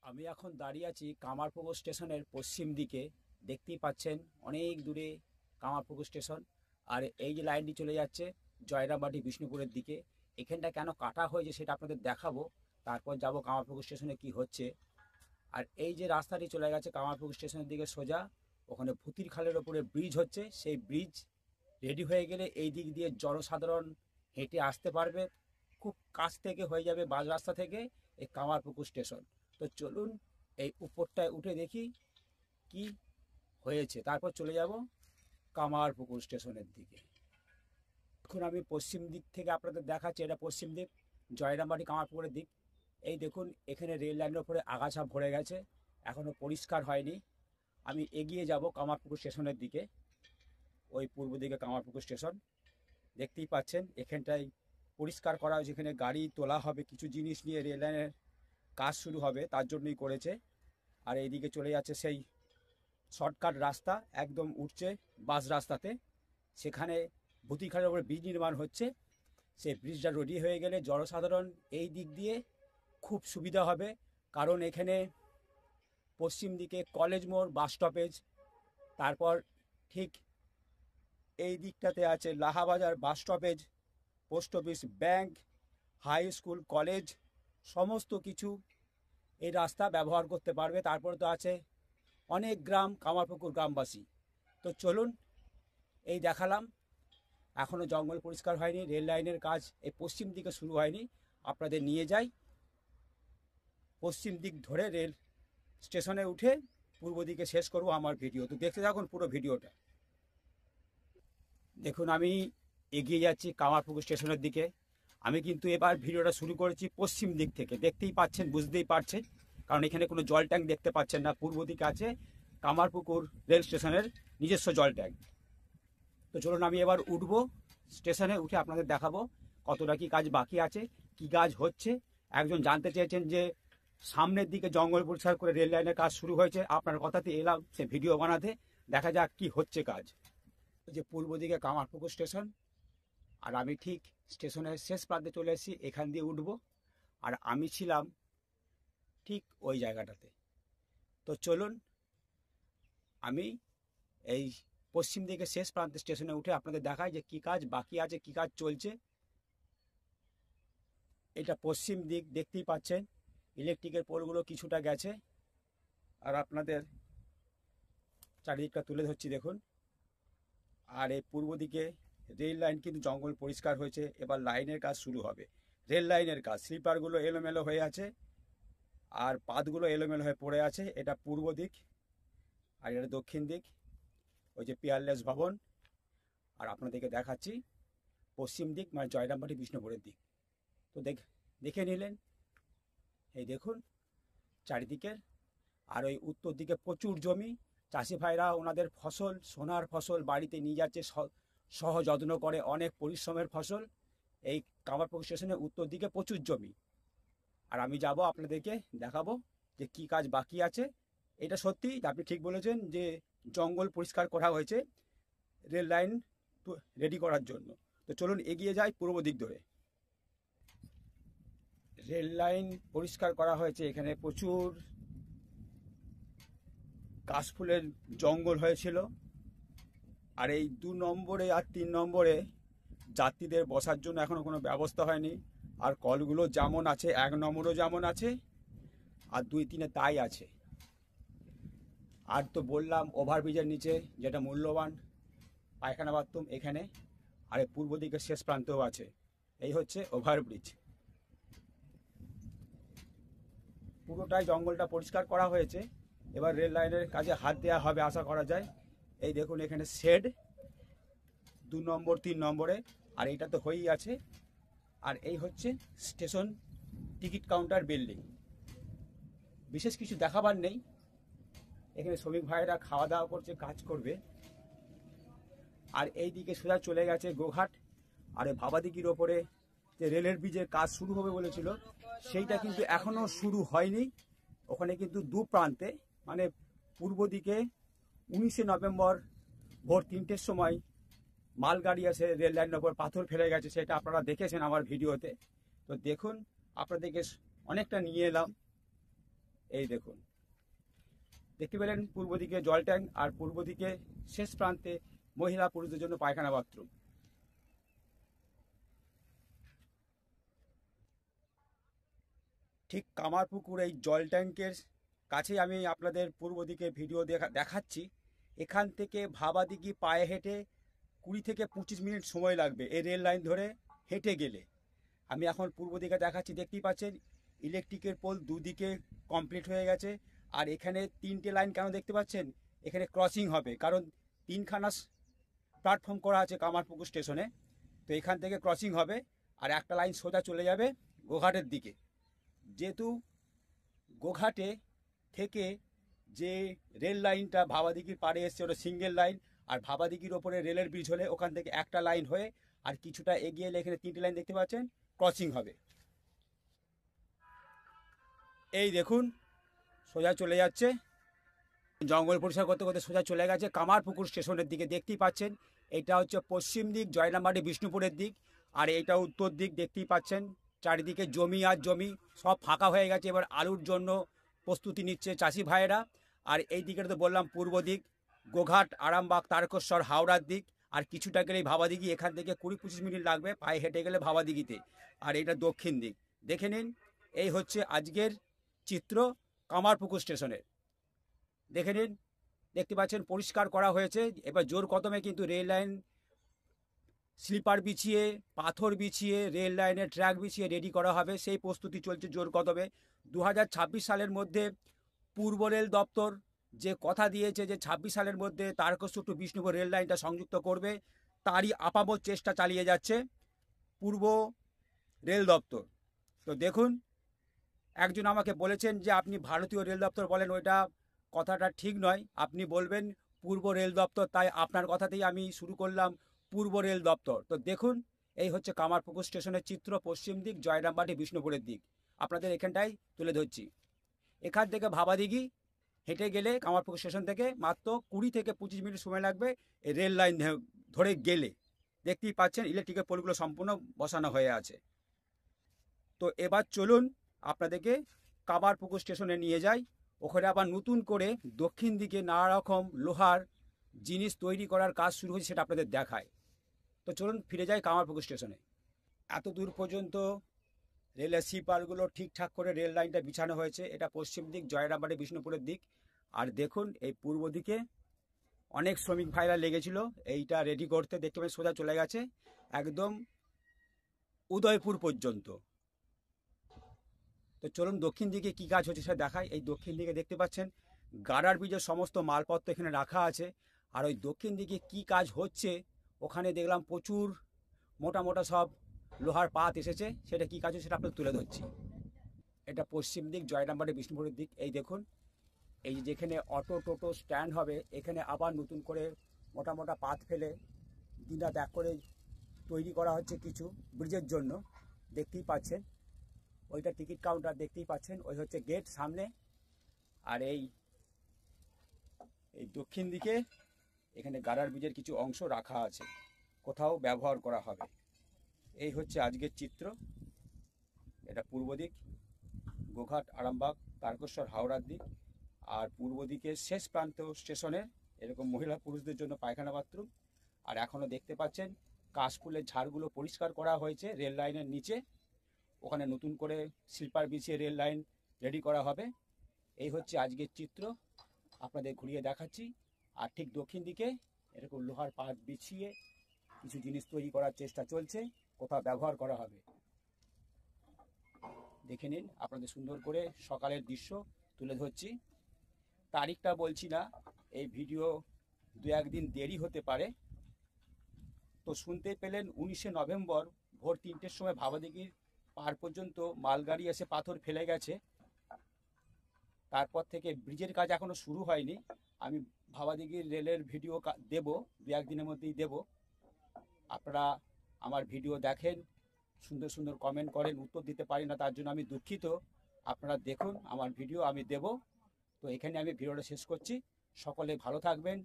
আমি এখন দাঁড়িয়ে আছি কামারপুকুর স্টেশনের পশ্চিম দিকে। দেখতেই পাচ্ছেন অনেক দূরে কামারপুকুর স্টেশন। আর এই যে লাইনটি চলে যাচ্ছে জয়রামবাটি বিষ্ণুপুরের দিকে। এখানটা কেন কাটা হয়েছে সেটা আপনাদের দেখাবো, তারপর যাব কামারপুকুর স্টেশনে কি হচ্ছে। আর এই যে রাস্তাটি চলে গেছে কামারপুকুর স্টেশনের দিকে সোজা, ওখানে ভূতির খালের ওপরে ব্রিজ হচ্ছে। সেই ব্রিজ রেডি হয়ে গেলে এই দিক দিয়ে জনসাধারণ হেঁটে আসতে পারবে। খুব কাছ থেকে হয়ে যাবে বাস রাস্তা থেকে এই কামারপুকুর স্টেশন। তো চলুন এই উপরটায় উঠে দেখি কি হয়েছে, তারপর চলে যাব কামারপুকুর স্টেশনের দিকে। এখন আমি পশ্চিম দিক থেকে আপনাদের দেখাচ্ছি, এটা পশ্চিম দিক, জয়রামবাটি কামারপুকুরের দিক। এই দেখুন এখানে রেল লাইনের ওপরে আগাছা ভরে গেছে, এখনও পরিষ্কার হয়নি। আমি এগিয়ে যাব কামারপুকুর স্টেশনের দিকে। ওই পূর্ব দিকে কামারপুকুর স্টেশন দেখতেই পাচ্ছেন। এখানটায় পরিষ্কার করা হয়েছে, এখানে গাড়ি তোলা হবে, কিছু জিনিস নিয়ে রেল লাইনের কাজ শুরু হবে, তার জন্যই করেছে। আর এইদিকে চলে যাচ্ছে সেই শর্টকাট রাস্তা, একদম উঠছে বাস রাস্তাতে। সেখানে ভূতিখালের ওপরে ব্রিজ নির্মাণ হচ্ছে। সেই ব্রিজটা রেডি হয়ে গেলে জনসাধারণ এই দিক দিয়ে খুব সুবিধা হবে, কারণ এখানে পশ্চিম দিকে কলেজ মোড় বাস স্টপেজ, তারপর ঠিক এই দিকটাতে আছে Lahabazar bus stoppage, post office, bank, high school, college, সমস্ত কিছু এই রাস্তা ব্যবহার করতে পারবে। তারপরে তো আছে অনেক গ্রাম, কামারপুকুর গ্রামবাসী। তো চলুন, এই দেখালাম, এখনও জঙ্গল পরিষ্কার হয়নি, রেল লাইনের কাজ এই পশ্চিম দিকে শুরু হয়নি। আপনাদের নিয়ে যাই পশ্চিম দিক ধরে রেল স্টেশনে উঠে পূর্ব দিকে শেষ করব আমার ভিডিও। তো দেখতে থাকুন পুরো ভিডিওটা। দেখুন আমি এগিয়ে যাচ্ছি কামারপুকুর স্টেশনের দিকে। আমি কিন্তু এবার ভিডিওটা শুরু করেছি পশ্চিম দিক থেকে, দেখতেই পাচ্ছেন, বুঝতেই পারছেন, কারণ এখানে কোনো জল ট্যাঙ্ক দেখতে পাচ্ছেন না। পূর্ব দিকে আছে কামারপুকুর রেল স্টেশনের নিজস্ব জল ট্যাঙ্ক। তো চলুন আমি এবার উঠবো স্টেশনে, উঠে আপনাদের দেখাবো কতটা কি কাজ বাকি আছে, কি কাজ হচ্ছে। একজন জানতে চেয়েছেন যে সামনের দিকে জঙ্গল পরিষ্কার করে রেল লাইনের কাজ শুরু হয়েছে, আপনার কথাতে এলাম সে ভিডিও বানাতে। দেখা যাক কি হচ্ছে কাজ। যে পূর্ব দিকে কামারপুকুর স্টেশন, আর আমি ঠিক স্টেশনের শেষ প্রান্তে চলে এসেছি, এখান দিয়ে উঠবো। আর আমি ছিলাম ঠিক ওই জায়গাটাতে। তো চলুন আমি এই পশ্চিম দিকে শেষ প্রান্তে স্টেশনে উঠে আপনাদের দেখাই যে কি কাজ বাকি আছে, কি কাজ চলছে। এটা পশ্চিম দিক, দেখতেই পাচ্ছেন ইলেকট্রিকের পোলগুলো কিছুটা গেছে। আর আপনাদের চারিদিকটা তুলে ধরছি দেখুন। আর এই পূর্ব দিকে রেল লাইন কিন্তু জঙ্গল পরিষ্কার হয়েছে, এবার লাইনের কাজ শুরু হবে। রেল লাইনের কাজ, স্লিপারগুলো এলোমেলো হয়ে আছে আর পাতগুলো এলোমেলো হয়ে পড়ে আছে। এটা পূর্ব দিক, আর এটা দক্ষিণ দিক, ওই যে পিয়ারলেস ভবন। আর আপনাদেরকে দেখাচ্ছি পশ্চিম দিক, মানে জয়রামবাটি বিষ্ণুপুরের দিক। তো দেখে নিলেন, এই দেখুন চারিদিকের। আর ওই উত্তর দিকে প্রচুর জমি, চাষি ভাইরা ওনাদের ফসল, সোনার ফসল বাড়িতে নিয়ে যাচ্ছে, সহ যত্ন করে, অনেক পরিশ্রমের ফসল। এই কামারপুকুর স্টেশনের উত্তর দিকে প্রচুর জমি। আর আমি যাব আপনাদেরকে দেখাবো যে কি কাজ বাকি আছে। এটা সত্যি আপনি ঠিক বলেছেন যে জঙ্গল পরিষ্কার করা হয়েছে রেল লাইন রেডি করার জন্য। তো চলুন এগিয়ে যাই পূর্ব দিক ধরে। রেল লাইন পরিষ্কার করা হয়েছে, এখানে প্রচুর কাশফুলের জঙ্গল হয়েছিল। আর এই 2 নম্বরে আর 3 নম্বরে যাত্রীদের বসার জন্য এখনো কোনো ব্যবস্থা হয়নি। আর কলগুলো যেমন আছে, 1 নম্বরও যেমন আছে, আর 2-3-এ তাই আছে। আর তো বললাম ওভারব্রিজের নিচে যেটা মূল্যবান পায়খানা বাথরুম এখানে, আর পূর্ব দিকের শেষ প্রান্তেও আছে। এই হচ্ছে ওভারব্রিজ। পুরোটাই জঙ্গলটা পরিষ্কার করা হয়েছে, এবার রেল লাইনের কাজে হাত দেওয়া হবে আশা করা যায়। এই দেখুন এখানে শেড 2 নম্বর 3 নম্বরে, আর এইটা তো হয়েই আছে। আর এই হচ্ছে স্টেশন টিকিট কাউন্টার বিল্ডিং। বিশেষ কিছু দেখাবার নেই, এখানে শ্রমিক ভাইরা খাওয়া দাওয়া করছে, কাজ করবে। আর এই দিকে সোজা চলে গেছে গোঘাট। আর এই ভাবাদিঘির ওপরে যে রেলের ব্রিজের কাজ শুরু হবে বলেছিল, সেইটা কিন্তু এখনো শুরু হয়নি। ওখানে কিন্তু 2 প্রান্তে, মানে পূর্ব দিকে 19শে নভেম্বর ভোর 3টের সময় মালগাড়ি এসে রেল লাইনের ওপর পাথর ফেলে গেছে, সেটা আপনারা দেখেছেন আমার ভিডিওতে। তো দেখুন, আপনাদেরকে অনেকটা নিয়ে এলাম এই দেখুন, দেখতে পেলেন পূর্ব দিকে জল ট্যাঙ্ক আর পূর্ব দিকে শেষ প্রান্তে মহিলা পুরুষদের জন্য পায়খানা বাথরুম। ঠিক কামারপুকুর এই জল ট্যাঙ্কের কাছেই আমি আপনাদের পূর্ব দিকে ভিডিও দেখাচ্ছি। এখান থেকে ভাবাদিঘি পায়ে হেঁটে 20 থেকে 25 মিনিট সময় লাগবে এই রেল লাইন ধরে হেঁটে গেলে। আমি এখন পূর্ব দিকে দেখাচ্ছি, দেখতেই পাচ্ছেন ইলেকট্রিকের পোল দুদিকে কমপ্লিট হয়ে গেছে। আর এখানে 3টে লাইন কেন দেখতে পাচ্ছেন, এখানে ক্রসিং হবে, কারণ 3খানা প্ল্যাটফর্ম করা আছে কামারপুকুর স্টেশনে। তো এখান থেকে ক্রসিং হবে আর একটা লাইন সোজা চলে যাবে গোঘাটের দিকে। যেহেতু গোঘাটে থেকে যে রেল লাইনটা ভাবাদিঘির পাড়ে এসছে ওটা সিঙ্গেল লাইন, আর ভাবাদিঘির ওপরে রেলের ব্রিজ হলে ওখান থেকে একটা লাইন হয়ে আর কিছুটা এগিয়ে এলে এখানে 3টে লাইন দেখতে পাচ্ছেন ক্রসিং হবে। এই দেখুন সোজা চলে যাচ্ছে, জঙ্গল পরিষ্কার করতে করতে সোজা চলে গেছে কামারপুকুর স্টেশনের দিকে। দেখতেই পাচ্ছেন এটা হচ্ছে পশ্চিম দিক, জয়রামবাটি বিষ্ণুপুরের দিক, আর এটা উত্তর দিক। দেখতেই পাচ্ছেন চারিদিকে জমি আর জমি, সব ফাঁকা হয়ে গেছে। এবার আলুর জন্য প্রস্তুতি নিচ্ছে চাষি ভাইয়েরা। আর এই দিকে তো বললাম পূর্ব দিক, গোঘাট, আরামবাগ, তারকেশ্বর, হাওড়ার দিক। আর কিছুটা গেলেই ভাবাদিঘি, এখান থেকে 20-25 মিনিট লাগবে পায়ে হেঁটে গেলে ভাবাদিঘিতে। আর এটা দক্ষিণ দিক। দেখে নিন, এই হচ্ছে আজকের চিত্র কামারপুকুর স্টেশনের। দেখে নিন, দেখতে পাচ্ছেন পরিষ্কার করা হয়েছে। এবার জোর কদমে কিন্তু রেল লাইন স্লিপার বিছিয়ে, পাথর বিছিয়ে, রেল লাইনের ট্র্যাক বিছিয়ে রেডি করা হবে, সেই প্রস্তুতি চলছে জোর কদমে। 2026 সালের মধ্যে পূর্ব রেল দপ্তর যে কথা দিয়েছে যে 26 সালের মধ্যে তারকেশ্বর টু বিষ্ণুপুর রেল লাইনটা সংযুক্ত করবে, তারই আপামর চেষ্টা চালিয়ে যাচ্ছে পূর্ব রেল দপ্তর। তো দেখুন, একজন আমাকে বলেছেন যে আপনি ভারতীয় রেল দপ্তর বলেন, ওইটা কথাটা ঠিক নয়, আপনি বলবেন পূর্ব রেল দপ্তর। তাই আপনার কথাতেই আমি শুরু করলাম পূর্ব রেল দপ্তর। তো দেখুন, এই হচ্ছে কামারপুকুর স্টেশনের চিত্র, পশ্চিম দিক, জয়রামবাটি বিষ্ণুপুরের দিক। আপনাদের এখানটাই তুলে ধরছি। এখান থেকে ভাবাদিঘি হেঁটে গেলে কামারপুকুর স্টেশন থেকে মাত্র 20 থেকে 25 মিনিট সময় লাগবে এই রেল লাইন ধরে গেলে। দেখতেই পাচ্ছেন ইলেকট্রিকের পোলগুলো সম্পূর্ণ বসানো হয়ে আছে। তো এবার চলুন আপনাদেরকে কামারপুকুর স্টেশনে নিয়ে যাই। ওখানে আবার নতুন করে দক্ষিণ দিকে নানা রকম লোহার জিনিস তৈরি করার কাজ শুরু হয়েছে, সেটা আপনাদের দেখায়। তো চলুন ফিরে যাই কামারপুকুর স্টেশনে। এত দূর পর্যন্ত রেলের স্লিপারগুলো ঠিকঠাক করে রেল লাইনটা বিছানো হয়েছে। এটা পশ্চিম দিক, জয়রামবাটি বিষ্ণুপুরের দিক। আর দেখুন এই পূর্ব দিকে অনেক শ্রমিক ভাইরা লেগেছিল এইটা রেডি করতে। দেখতে পাবেন সোজা চলে গেছে একদম উদয়পুর পর্যন্ত। তো চলুন দক্ষিণ দিকে কি কাজ হচ্ছে সেটা দেখায়। এই দক্ষিণ দিকে দেখতে পাচ্ছেন গাড়ার ব্রিজের সমস্ত মালপত্র এখানে রাখা আছে। আর ওই দক্ষিণ দিকে কি কাজ হচ্ছে, ওখানে দেখলাম প্রচুর মোটা মোটা সব লোহার পাত এসেছে। সেটা কি কাজ হচ্ছে সেটা আপনাদের তুলে ধরছি। এটা পশ্চিম দিক, জয়রামবাটি বিষ্ণুপুরের দিক। এই দেখুন, এই যেখানে অটো টোটো স্ট্যান্ড হবে, এখানে আবার নতুন করে মোটা মোটা পাত ফেলে দিনরাত এক করে তৈরি করা হচ্ছে কিছু ব্রিজের জন্য। দেখতেই পাচ্ছেন ওইটা টিকিট কাউন্টার, দেখতেই পাচ্ছেন ওই হচ্ছে গেট সামনে। আর এই দক্ষিণ দিকে এখানে গাড়ার ব্রিজের কিছু অংশ রাখা আছে, কোথাও ব্যবহার করা হবে। এই হচ্ছে আজকের চিত্র। এটা পূর্ব দিক, গোঘাট, আরামবাগ, তারকেশ্বর, হাওড়ার দিক। আর পূর্ব দিকে শেষ প্রান্ত স্টেশনে এরকম মহিলা পুরুষদের জন্য পায়খানা বাথরুম। আর এখনও দেখতে পাচ্ছেন কাশফুলের ঝাড়গুলো পরিষ্কার করা হয়েছে রেল লাইনের নিচে। ওখানে নতুন করে স্লিপার বিছিয়ে রেল লাইন রেডি করা হবে। এই হচ্ছে আজকের চিত্র, আপনাদের ঘুরিয়ে দেখাচ্ছি। আর ঠিক দক্ষিণ দিকে এরকম লোহার পাত বিছিয়ে কিছু জিনিস তৈরি করার চেষ্টা চলছে, কোথাও ব্যবহার করা হবে। দেখে নিন, আপনাদের সুন্দর করে সকালের দৃশ্য তুলে ধরছি। তারিখটা বলছি না, এই ভিডিও 2-1 দিন দেরি হতে পারে। তো শুনতে পেলেন 19শে নভেম্বর ভোর 3টের সময় ভাবাদিঘির পার পর্যন্ত মালগাড়ি এসে পাথর ফেলে গেছে। তারপর থেকে ব্রিজের কাজ এখনো শুরু হয়নি। আমি ভাবাদিঘির রেলের ভিডিও দেব, 2-1 দিনের মধ্যেই দেব। আপনারা আমার ভিডিও দেখেন, সুন্দর সুন্দর কমেন্ট করেন, উত্তর দিতে পারি না, তার জন্য আমি দুঃখিত। আপনারা দেখুন আমার ভিডিও, আমি দেব। তো এখানে আমি ভিডিওটা শেষ করছি। সকলে ভালো থাকবেন,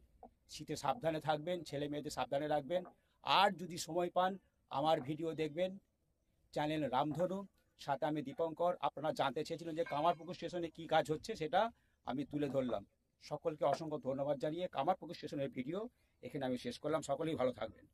শীতে সাবধানে থাকবেন, ছেলে মেয়েদের সাবধানে রাখবেন। আর যদি সময় পান আমার ভিডিও দেখবেন চ্যানেল রামধনু, সাথে আমি দীপঙ্কর। আপনারা জানতে চেয়েছিলেন যে কামারপুকুর স্টেশনে কি কাজ হচ্ছে, সেটা আমি তুলে ধরলাম। সকলকে অসংখ্য ধন্যবাদ জানিয়ে কামারপুকুর স্টেশনের ভিডিও এখানে আমি শেষ করলাম। সকলেই ভালো থাকবেন।